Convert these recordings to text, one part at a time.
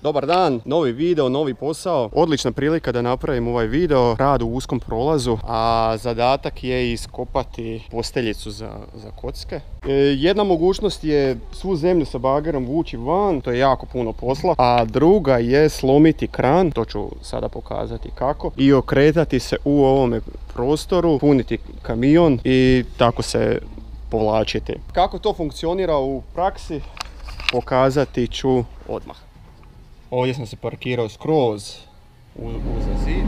Dobar dan, novi video, novi posao. Odlična prilika da napravim ovaj video, rad u uskom prolazu, a zadatak je iskopati posteljicu za kocke. Jedna mogućnost je svu zemlju sa bagerom vući van, to je jako puno posla, a druga je slomiti kran, to ću sada pokazati kako, i okretati se u ovome prostoru, puniti kamion i tako se povlačiti. Kako to funkcionira u praksi, pokazati ću odmah. Ovdje sam se parkirao skroz uza zid.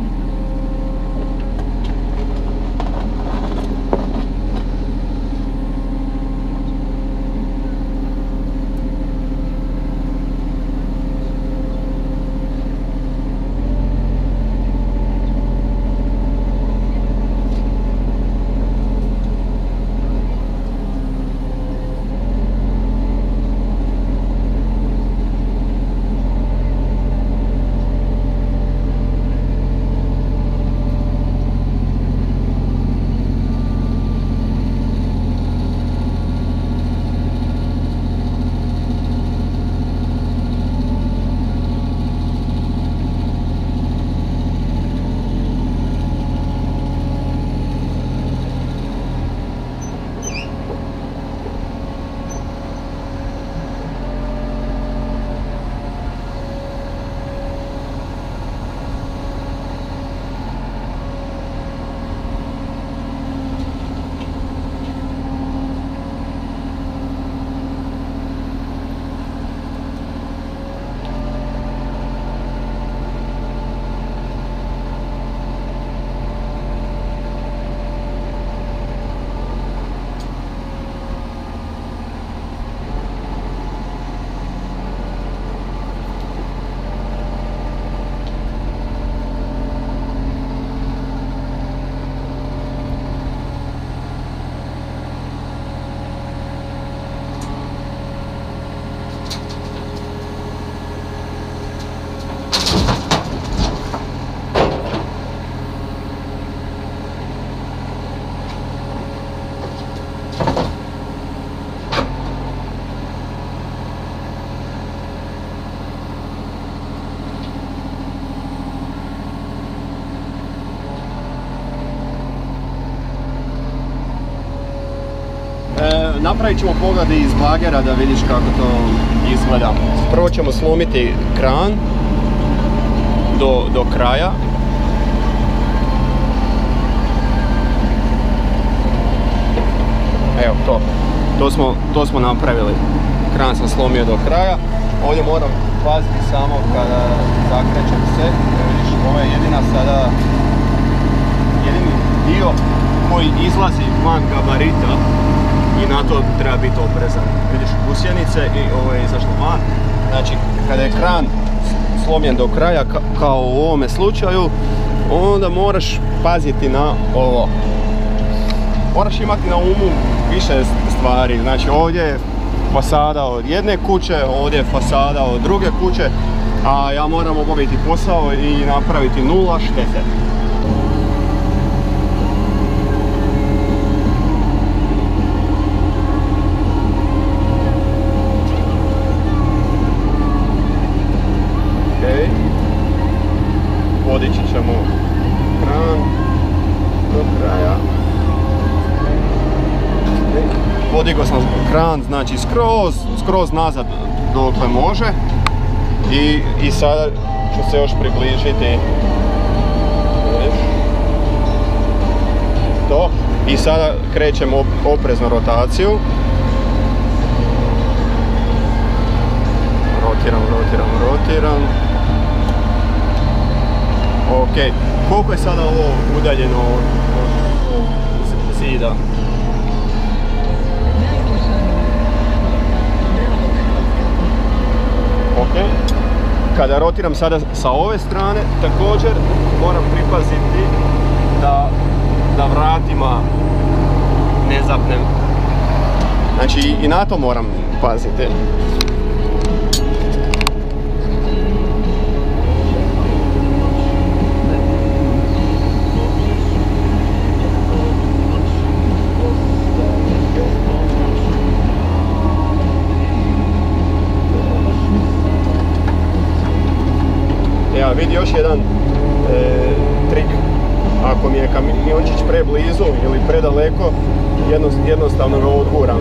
Napravit ćemo pogled iz bagera da vidiš kako to izgleda. Prvo ćemo slomiti kran do kraja. Evo to smo napravili. Kran sam slomio do kraja. Ovdje moram paziti samo kada zakrećem se. Vidiš, ovo je jedini dio koji izlazi van gabarita. I na to treba biti oprezan. Vidiš gusjenice i ovo je izašlo van. Znači, kada je kran slomljen do kraja, kao u ovome slučaju, onda moraš paziti na ovo. Moraš imati na umu više stvari. Znači, ovdje je fasada od jedne kuće, ovdje je fasada od druge kuće, a ja moram obaviti posao i napraviti 0 štete. Podići ćemo kran do kraja. Podigao sam kran, znači skroz nazad dokle može. I sada ću se još približiti. To. I sada krećemo oprezno rotaciju. Rotiram. Ok, koliko je sada ovo udaljeno od zida? Ok, kada rotiram sada sa ove strane, također moram pripaziti da vratima ne zapnem. Znači i na to moram paziti. vidi još jedan trik. Ako mi je kamiončić preblizu ili predaleko, jednostavno ga odguram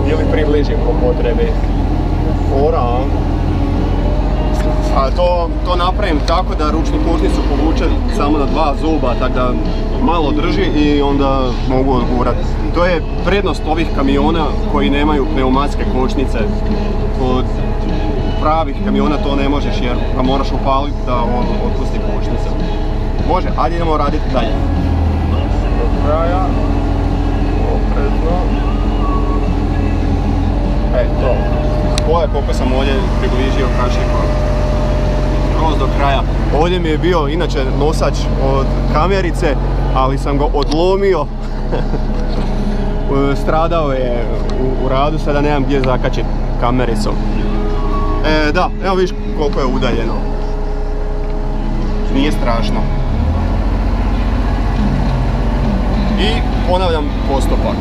ili približim po potrebi. Fora, a to napravim tako da ručni kočnicu povučem samo na 2 zuba, tako da malo drži i onda mogu odgurati. To je prednost ovih kamiona koji nemaju pneumatske kočnice. Kod pravih kamiona to ne možeš jer ga moraš upaliti da on otpusti kočnice. Može, ajde idemo raditi dalje. Do kraja, oprezno. To. Pogledaj koliko sam ovdje približio kašiku. Skroz do kraja. Ovdje mi je bio inače nosač od kamerice, ali sam ga odlomio. Stradao je u radu, sada nemam gdje zakačiti kamericom. Da, evo vidiš koliko je udaljeno. Nije strašno. I ponavljam postupak.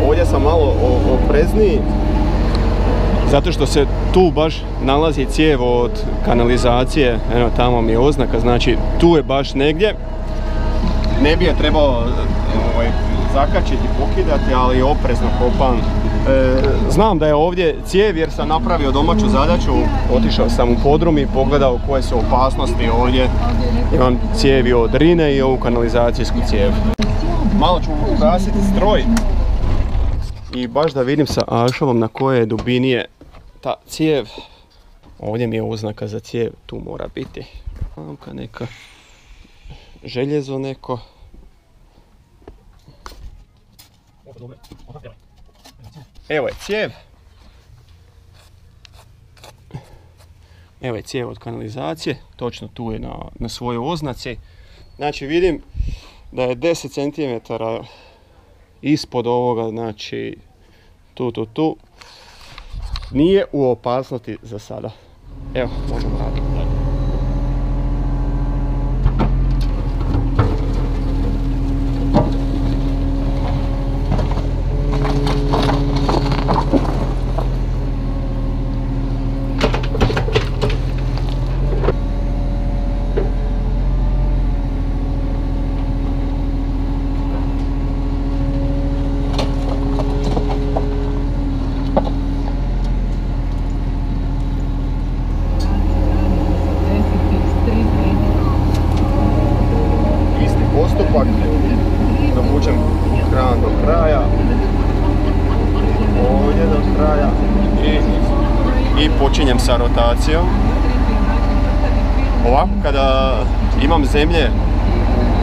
Ovdje sam malo oprezniji, zato što se tu baš nalazi cijev od kanalizacije, evo tamo mi je oznaka, znači tu je baš negdje. Ne bi je trebao zakačiti i pokidati, ali oprezno kopam. Znam da je ovdje cijev jer sam napravio domaću zadaću, otišao sam u podrum i pogledao koje su opasnosti ovdje. Imam cijevi od Rine i ovu kanalizacijsku cijev. Malo ću ugasiti stroj i baš da vidim sa ašovom na koje dubini je ta cijev. Ovdje mi je oznaka za cijev, tu mora biti lamka neka, željezo neko. Evo je cijev. Evo je cijev od kanalizacije, točno tu je na svojoj oznaci. Znači vidim da je 10 cm ispod ovoga, znači tu. Nije u opasnosti za sada. Evo, možemo raditi dalje. Dovučem kran do kraja, ovdje do kraja i počinjem sa rotacijom. Ovako kada imam zemlje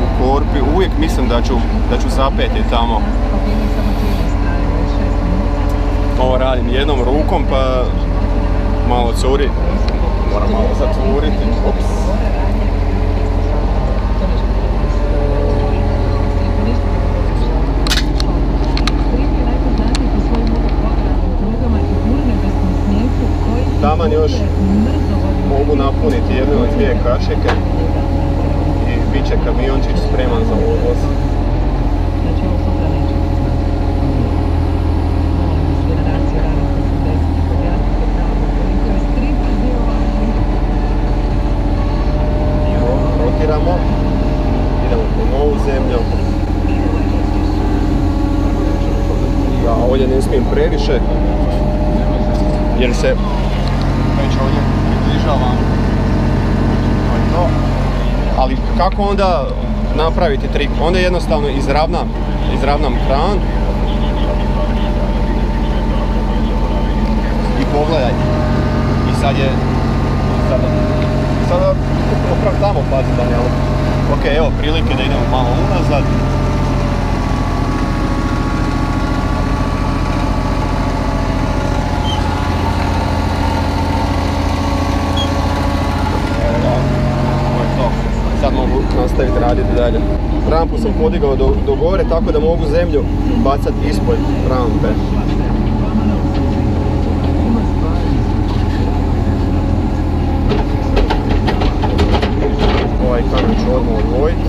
u korpi uvijek mislim da ću zapeti tamo. Ovo radim jednom rukom pa malo curi, moram malo zatvoriti. Ups. Taman još mogu napuniti jednu ili 2 kašike i bit će kamiončić spreman za odvoz. Rotiramo, idemo po novu zemlju. Ja ovdje ne smijem previše jer se već ovdje približavam. Ali kako onda napraviti trik? Onda jednostavno izravnam kran i pogledaj. I sada upravo tamo pazi da ne. Ok, evo prilike da idemo malo unazad. Sad mogu nastaviti raditi dalje. Rampu sam podigao do gore tako da mogu zemlju bacati ispod rampe. Ovaj kamen ću odmah odvojiti.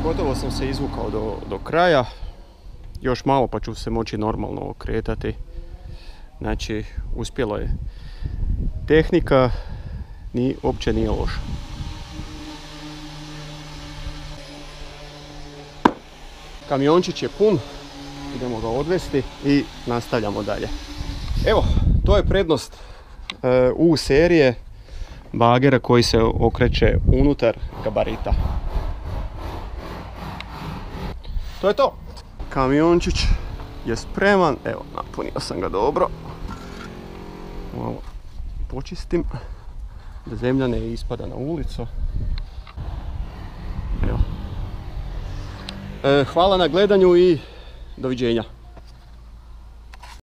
gotovo sam se izvukao do kraja. Još malo pa ću se moći normalno kretati. Znači, uspjelo je. Tehnika uopće nije loša. Kamiončić je pun, idemo ga odvesti i nastavljamo dalje. Evo, to je prednost U serije bagera koji se okreće unutar gabarita. To je to. Kamiončić je spreman, evo, napunio sam ga dobro. Malo počistim da zemlja ne ispada na ulicu. Evo. Hvala na gledanju i doviđenja.